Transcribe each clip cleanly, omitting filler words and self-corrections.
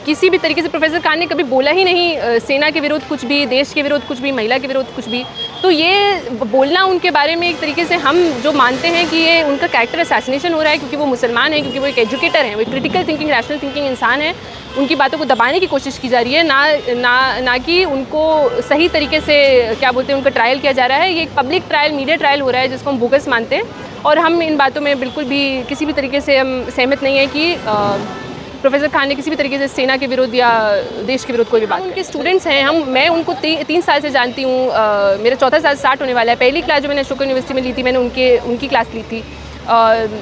किसी भी तरीके से प्रोफेसर खान ने कभी बोला ही नहीं सेना के विरुद्ध कुछ भी, देश के विरुद्ध कुछ भी, महिला के विरुद्ध कुछ भी। तो ये बोलना उनके बारे में एक तरीके से हम जो मानते हैं कि ये उनका कैरेक्टर असैसिनेशन हो रहा है, क्योंकि वो मुसलमान हैं, क्योंकि वो एक एजुकेटर हैं, वो एक क्रिटिकल थिंकिंग, रैशनल थिंकिंग इंसान है। उनकी बातों को दबाने की कोशिश की जा रही है, ना कि उनको सही तरीके से क्या बोलते हैं उनका ट्रायल किया जा रहा है। ये एक पब्लिक ट्रायल, मीडिया ट्रायल हो रहा है, जिसको हम बोगस मानते हैं। और हम इन बातों में बिल्कुल भी किसी भी तरीके से हम सहमत नहीं है कि प्रोफेसर खान ने किसी भी तरीके से सेना के विरुद्ध या देश के विरुद्ध कोई भी बात। उनके स्टूडेंट्स हैं, मैं उनको 3 साल से जानती हूँ। मेरा चौथा साल स्टार्ट होने वाला है। पहली क्लास जो मैंने अशोका यूनिवर्सिटी में ली थी, मैंने उनकी क्लास ली थी।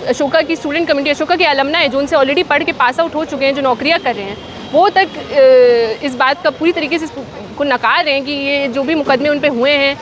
अशोका की स्टूडेंट कम्युनिटी, अशोका के अलमना है जो उनसे ऑलरेडी पढ़ के पास आउट हो चुके हैं, जो नौकरियाँ कर रहे हैं, वो तक इस बात का पूरी तरीके से को नकार रहे हैं कि ये जो भी मुकदमे उन पर हुए हैं,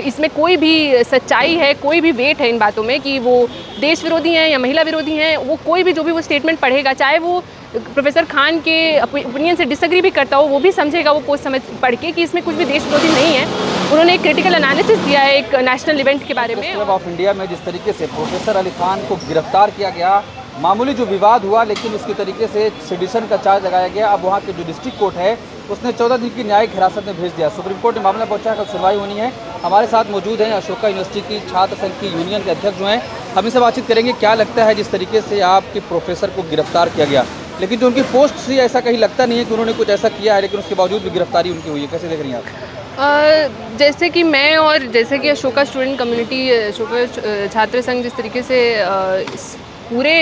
इसमें कोई भी सच्चाई है, कोई भी वेट है इन बातों में कि वो देश विरोधी हैं या महिला विरोधी हैं। वो कोई भी जो भी वो स्टेटमेंट पढ़ेगा, चाहे वो प्रोफेसर खान के ओपिनियन से डिसएग्री भी करता हो, वो भी समझेगा वो पोस्ट समझ पढ़ के कि इसमें कुछ भी देश विरोधी नहीं है। उन्होंने एक क्रिटिकल एनालिसिस दिया है एक नेशनल इवेंट के बारे में। ऑफ इंडिया में जिस तरीके से प्रोफेसर अली खान को गिरफ्तार किया गया, मामूली जो विवाद हुआ, लेकिन उसके तरीके से सेडिशन का चार्ज लगाया गया। अब वहाँ के जो डिस्ट्रिक्ट कोर्ट है उसने 14 दिन की न्यायिक हिरासत में भेज दिया। सुप्रीम कोर्ट में मामला पहुंचा, कल सुनवाई होनी है। हमारे साथ मौजूद हैं अशोका यूनिवर्सिटी की छात्र संघ की यूनियन के अध्यक्ष जो हैं। हम इनसे बातचीत करेंगे। क्या लगता है जिस तरीके से आपके प्रोफेसर को गिरफ्तार किया गया, लेकिन जो उनकी पोस्ट से ऐसा कहीं लगता नहीं है कि उन्होंने कुछ ऐसा किया है, लेकिन उसके बावजूद भी गिरफ्तारी उनकी हुई है, कैसे देख रही हैं आप? जैसे कि मैं और जैसे कि अशोका स्टूडेंट कम्युनिटी, अशोका छात्र संघ जिस तरीके से पूरे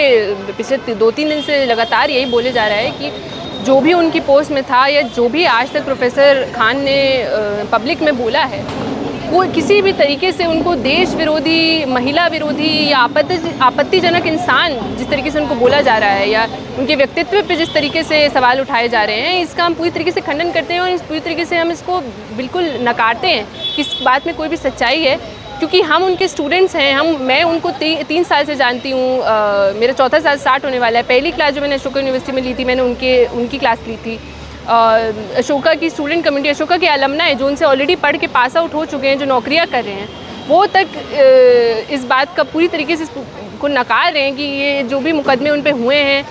पिछले 2-3 दिन से लगातार यही बोले जा रहा है कि जो भी उनकी पोस्ट में था या जो भी आज तक प्रोफेसर खान ने पब्लिक में बोला है, वो किसी भी तरीके से उनको देश विरोधी, महिला विरोधी या आपत्तिजनक इंसान जिस तरीके से उनको बोला जा रहा है, या उनके व्यक्तित्व पे जिस तरीके से सवाल उठाए जा रहे हैं, इसका हम पूरी तरीके से खंडन करते हैं और इस पूरी तरीके से हम इसको बिल्कुल नकारते हैं कि इस बात में कोई भी सच्चाई है, क्योंकि हम उनके स्टूडेंट्स हैं। मैं उनको 3 साल से जानती हूँ। मेरा चौथा साल स्टार्ट होने वाला है। पहली क्लास जो मैंने अशोका यूनिवर्सिटी में ली थी, मैंने उनकी क्लास ली थी। अशोका की स्टूडेंट कम्युनिटी, अशोका के अलमना है जो उनसे ऑलरेडी पढ़ के पास आउट हो चुके हैं, जो नौकरियाँ कर रहे हैं, वो तक इस बात का पूरी तरीके से को नकार रहे हैं कि ये जो भी मुकदमे उन पर हुए हैं,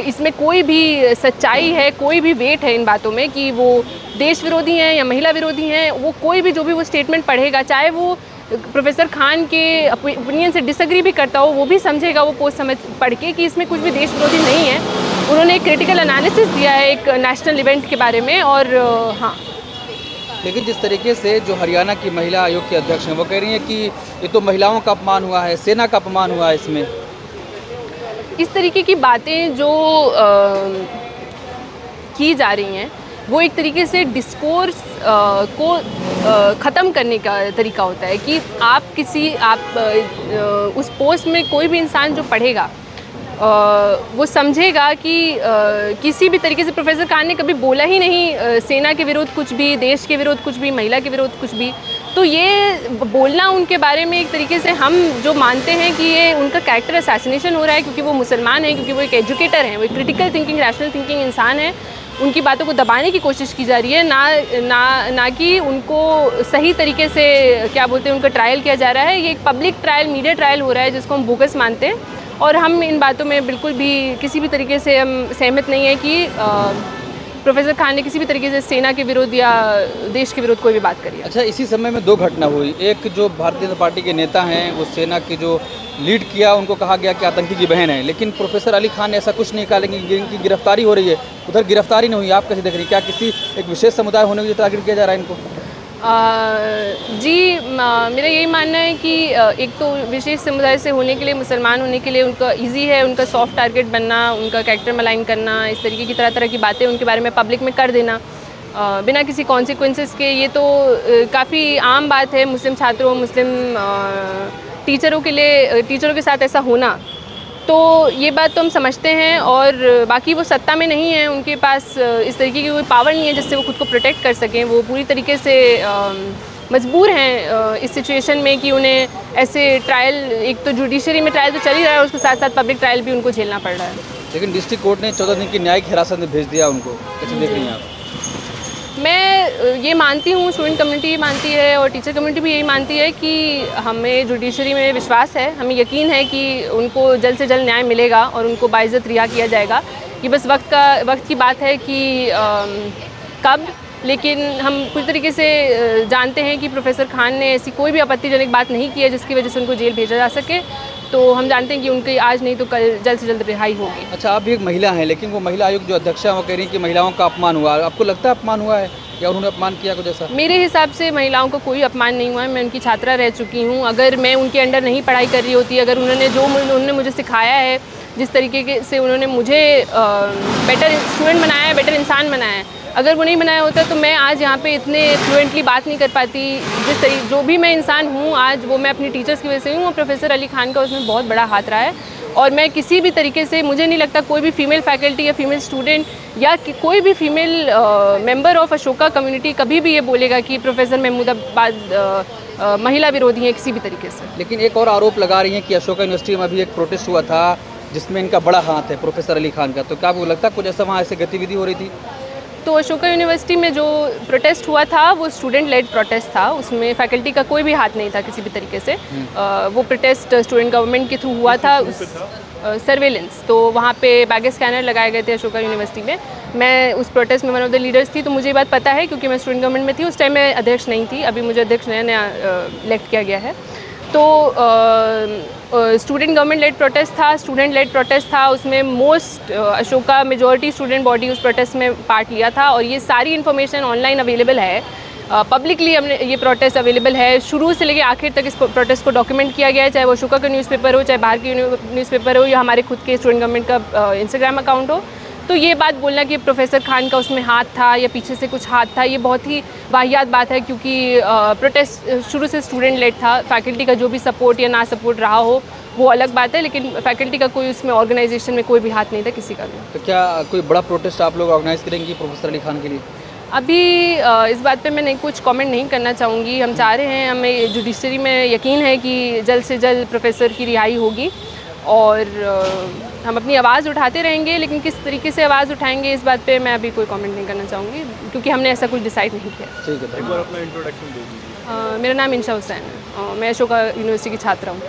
इसमें कोई भी सच्चाई है, कोई भी वेट है इन बातों में कि वो देश विरोधी हैं या महिला विरोधी हैं। वो कोई भी जो भी वो स्टेटमेंट पढ़ेगा, चाहे वो प्रोफेसर खान के ओपिनियन से डिसएग्री भी करता हो, वो भी समझेगा वो पोस्ट समझ पढ़ के कि इसमें कुछ भी देश विरोधी नहीं है। उन्होंने एक क्रिटिकल एनालिसिस दिया है एक नेशनल इवेंट के बारे में। और हाँ, लेकिन जिस तरीके से जो हरियाणा की महिला आयोग के अध्यक्ष हैं, वो कह रही हैं कि ये तो महिलाओं का अपमान हुआ है, सेना का अपमान हुआ है। इसमें इस तरीके की बातें जो की जा रही हैं, वो एक तरीके से डिस्कोर्स को ख़त्म करने का तरीका होता है कि उस पोस्ट में कोई भी इंसान जो पढ़ेगा, वो समझेगा कि किसी भी तरीके से प्रोफेसर खान ने कभी बोला ही नहीं सेना के विरुद्ध कुछ भी, देश के विरुद्ध कुछ भी, महिला के विरुद्ध कुछ भी। तो ये बोलना उनके बारे में एक तरीके से हम जो मानते हैं कि ये उनका कैरेक्टर असैसिनेशन हो रहा है, क्योंकि वो मुसलमान हैं, क्योंकि वो एक एजुकेटर हैं, वो एक क्रिटिकल थिंकिंग, रैशनल थिंकिंग इंसान है। उनकी बातों को दबाने की कोशिश की जा रही है, ना कि उनको सही तरीके से क्या बोलते हैं उनका ट्रायल किया जा रहा है। ये एक पब्लिक ट्रायल, मीडिया ट्रायल हो रहा है, जिसको हम बोगस मानते हैं। और हम इन बातों में बिल्कुल भी किसी भी तरीके से हम सहमत नहीं है कि प्रोफेसर खान ने किसी भी तरीके से सेना के विरुद्ध या देश के विरुद्ध कोई भी बात करी है। अच्छा, इसी समय में 2 घटना हुई। एक जो भारतीय जनता पार्टी के नेता हैं, वो सेना की जो लीड किया, उनको कहा गया कि आतंकी की बहन है, लेकिन प्रोफेसर अली खान ने ऐसा कुछ नहीं कहा, लेकिन इनकी गिरफ्तारी हो रही है। उधर गिरफ्तारी नहीं हुई, आप कैसे देख रही हैं? क्या किसी एक विशेष समुदाय होने की टारगेट किया जा रहा है इनको? मेरा यही मानना है कि एक तो विशेष समुदाय से होने के लिए, मुसलमान होने के लिए उनका इजी है उनका सॉफ्ट टारगेट बनना, उनका कैरेक्टर मलाइन करना, इस तरीके की तरह की बातें उनके बारे में पब्लिक में कर देना बिना किसी कॉन्सिक्वेंसेस के। ये तो काफ़ी आम बात है मुस्लिम छात्रों, मुस्लिम टीचरों के लिए, टीचरों के साथ ऐसा होना। तो ये बात तो हम समझते हैं। और बाकी वो सत्ता में नहीं है, उनके पास इस तरीके की कोई पावर नहीं है जिससे वो खुद को प्रोटेक्ट कर सकें। वो पूरी तरीके से मजबूर हैं इस सिचुएशन में कि उन्हें ऐसे ट्रायल, एक तो जुडिशरी में ट्रायल तो चल ही रहा है, उसके साथ साथ पब्लिक ट्रायल भी उनको झेलना पड़ रहा है। लेकिन डिस्ट्रिक्ट कोर्ट ने 14 दिन की न्यायिक हिरासत में भेज दिया उनको, कैसे देख रही हैं आप? मैं ये मानती हूँ, स्टूडेंट कम्युनिटी ये मानती है और टीचर कम्युनिटी भी यही मानती है कि हमें जुडिशरी में विश्वास है, हमें यकीन है कि उनको जल्द से जल्द न्याय मिलेगा और उनको बाइज़्ज़त रिहा किया जाएगा। ये बस वक्त की बात है कि कब, लेकिन हम कुछ तरीके से जानते हैं कि प्रोफेसर खान ने ऐसी कोई भी आपत्तिजनक बात नहीं की है जिसकी वजह से उनको जेल भेजा जा सके। तो हम जानते हैं कि उनकी आज नहीं तो कल जल्द से जल्द रिहाई होगी। अच्छा, आप भी एक महिला हैं, लेकिन वो महिला आयोग जो अध्यक्ष है वो कह रही हैं कि महिलाओं का अपमान हुआ। आपको लगता है अपमान हुआ है या उन्होंने अपमान किया कुछ ऐसा? मेरे हिसाब से महिलाओं को कोई अपमान नहीं हुआ है। मैं उनकी छात्रा रह चुकी हूँ। अगर मैं उनके अंडर नहीं पढ़ाई कर रही होती, अगर उन्होंने मुझे सिखाया है, जिस तरीके से उन्होंने मुझे बेटर स्टूडेंट बनाया है, बेटर इंसान बनाया है, अगर वो नहीं बनाया होता तो मैं आज यहाँ पे इतने फ्लुएंटली बात नहीं कर पाती। जो भी मैं इंसान हूँ आज, वो मैं अपनी टीचर्स की वजह से हूँ और प्रोफेसर अली खान का उसमें बहुत बड़ा हाथ रहा है। और मैं किसी भी तरीके से, मुझे नहीं लगता कोई भी फीमेल फैकल्टी या फीमेल स्टूडेंट या कोई भी female member of Ashoka community कभी भी ये बोलेगा कि प्रोफेसर महमूदाबाद महिला विरोधी हैं किसी भी तरीके से। लेकिन एक और आरोप लगा रही हैं कि अशोका यूनिवर्सिटी में अभी एक प्रोटेस्ट हुआ था जिसमें इनका बड़ा हाथ है प्रोफेसर अली खान का, तो क्या आपको लगता है कुछ ऐसा वहाँ ऐसे गतिविधि हो रही थी? तो अशोका यूनिवर्सिटी में जो प्रोटेस्ट हुआ था वो स्टूडेंट लेड प्रोटेस्ट था, उसमें फैकल्टी का कोई भी हाथ नहीं था किसी भी तरीके से। वो प्रोटेस्ट स्टूडेंट गवर्नमेंट के थ्रू हुआ था, सर्वेलेंस। तो वहाँ पे बैगेज स्कैनर लगाए गए थे अशोका यूनिवर्सिटी में। मैं उस प्रोटेस्ट में वन ऑफ द लीडर्स थी, तो मुझे ये बात पता है क्योंकि मैं स्टूडेंट गवर्नमेंट में थी। उस टाइम मैं अध्यक्ष नहीं थी, अभी मुझे अध्यक्ष नया इलेक्ट किया गया है। तो स्टूडेंट गवर्नमेंट लेड प्रोटेस्ट था, स्टूडेंट लेड प्रोटेस्ट था। उसमें most Ashoka majority student body उस प्रोटेस्ट में पार्ट लिया था और ये सारी इन्फॉर्मेशन ऑनलाइन अवेलेबल है, पब्लिकली हमने ये प्रोटेस्ट अवेलेबल है। शुरू से लेकर आखिर तक इस प्रोटेस्ट को डॉक्यूमेंट किया गया है, चाहे वो अशोका का न्यूज़पेपर हो, चाहे बाहर की न्यूज़पेपर हो या हमारे खुद के स्टूडेंट गवर्नमेंट का इंस्टाग्राम अकाउंट हो। तो ये बात बोलना कि प्रोफेसर खान का उसमें हाथ था या पीछे से कुछ हाथ था, ये बहुत ही वाहियात बात है क्योंकि प्रोटेस्ट शुरू से स्टूडेंट लेड था। फैकल्टी का जो भी सपोर्ट या ना सपोर्ट रहा हो वो अलग बात है, लेकिन फैकल्टी का कोई उसमें ऑर्गेनाइजेशन में कोई भी हाथ नहीं था किसी का भी। तो क्या कोई बड़ा प्रोटेस्ट आप लोग ऑर्गेनाइज करेंगी प्रोफेसर अली खान के लिए? अभी इस बात पे मैं नहीं कुछ कमेंट नहीं करना चाहूँगी। हम चाह रहे हैं, हमें जुडिशरी में यकीन है कि जल्द से जल्द प्रोफेसर की रिहाई होगी और हम अपनी आवाज़ उठाते रहेंगे, लेकिन किस तरीके से आवाज़ उठाएंगे इस बात पे मैं अभी कोई कमेंट नहीं करना चाहूँगी क्योंकि हमने ऐसा कुछ डिसाइड नहीं किया। ठीक है, एक बार अपना इंट्रोडक्शन दे दीजिए। मेरा नाम इंशा हुसैन है और मैं अशोका यूनिवर्सिटी की छात्रा हूँ।